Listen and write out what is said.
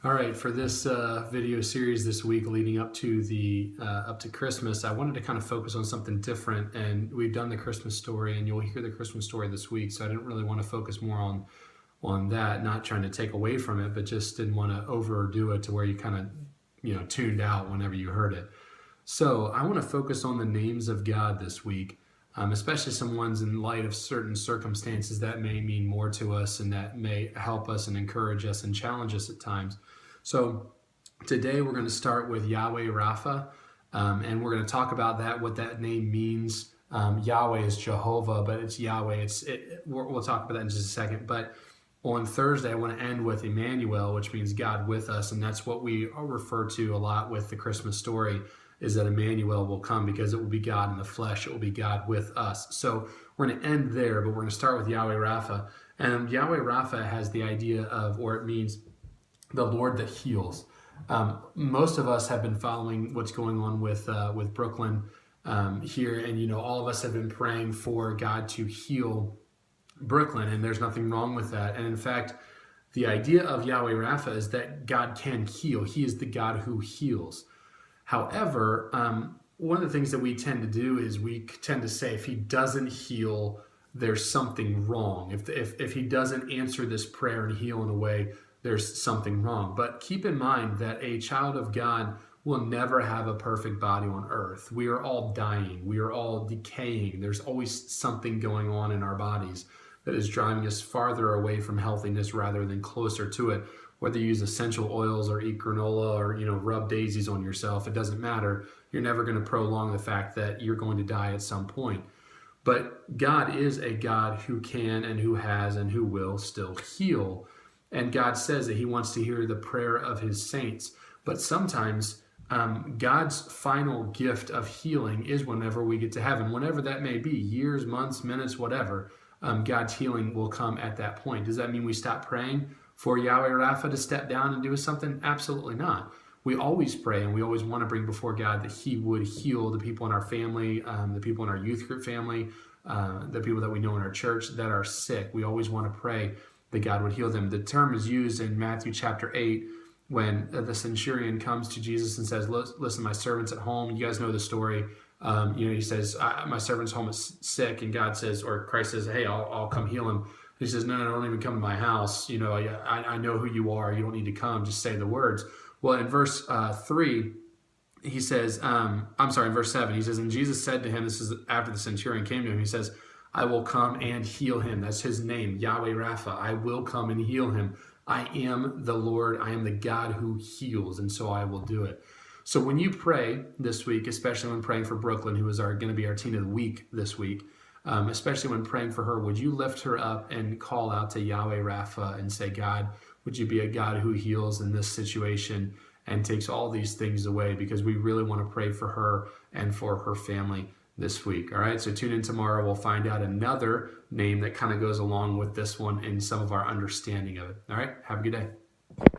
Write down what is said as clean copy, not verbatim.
All right, for this video series this week leading up to Christmas, I wanted to kind of focus on something different. And we've done the Christmas story, and you'll hear the Christmas story this week. So I didn't really want to focus more on that, not trying to take away from it, but just didn't want to overdo it to where you kind of tuned out whenever you heard it. So I want to focus on the names of God this week, especially some ones in light of certain circumstances that may mean more to us and that may help us and encourage us and challenge us at times. So today we're going to start with Yahweh-Rapha, and we're going to talk about that, what that name means. Yahweh is Jehovah, but it's Yahweh. We'll talk about that in just a second. But on Thursday, I want to end with Emmanuel, which means God with us, and that's what we refer to a lot with the Christmas story, is that Emmanuel will come because it will be God in the flesh. It will be God with us. So we're going to end there, but we're going to start with Yahweh-Rapha. And Yahweh-Rapha has the idea of, or it means the Lord that heals. Most of us have been following what's going on with Brooklyn here, and all of us have been praying for God to heal Brooklyn, and there's nothing wrong with that. And in fact, the idea of Yahweh-Rapha is that God can heal. He is the God who heals. However, one of the things that we tend to do is we tend to say if he doesn't heal, there's something wrong. If he doesn't answer this prayer and heal in a way, there's something wrong. But keep in mind that a child of God will never have a perfect body on earth. We are all dying. We are all decaying. There's always something going on in our bodies that is driving us farther away from healthiness rather than closer to it. Whether you use essential oils or eat granola or rub daisies on yourself, it doesn't matter. You're never going to prolong the fact that you're going to die at some point. But God is a God who can and who has and who will still heal. And God says that he wants to hear the prayer of his saints. But sometimes God's final gift of healing is whenever we get to heaven, whenever that may be, years, months, minutes, whatever, God's healing will come at that point. Does that mean we stop praying for Yahweh-Rapha to step down and do something? Absolutely not. We always pray and we always want to bring before God that he would heal the people in our family, the people in our youth group family, the people that we know in our church that are sick. We always want to pray that God would heal them. The term is used in Matthew chapter 8 when the centurion comes to Jesus and says, listen, my servant's at home. You guys know the story. He says, my servant's home is sick. And God says, or Christ says, hey, I'll come heal him. He says, no, don't even come to my house. I know who you are. You don't need to come. Just say the words. Well, in verse 3, he says, in verse 7, he says, and Jesus said to him, this is after the centurion came to him, he says, I will come and heal him. That's his name, Yahweh-Rapha. I will come and heal him. I am the Lord. I am the God who heals, and so I will do it. So when you pray this week, especially when praying for Brooklyn, who is going to be our teen of the week this week, especially when praying for her, would you lift her up and call out to Yahweh-Rapha and say, God, would you be a God who heals in this situation and takes all these things away? Because we really want to pray for her and for her family this week. All right, so tune in tomorrow. We'll find out another name that kind of goes along with this one and some of our understanding of it. All right, have a good day.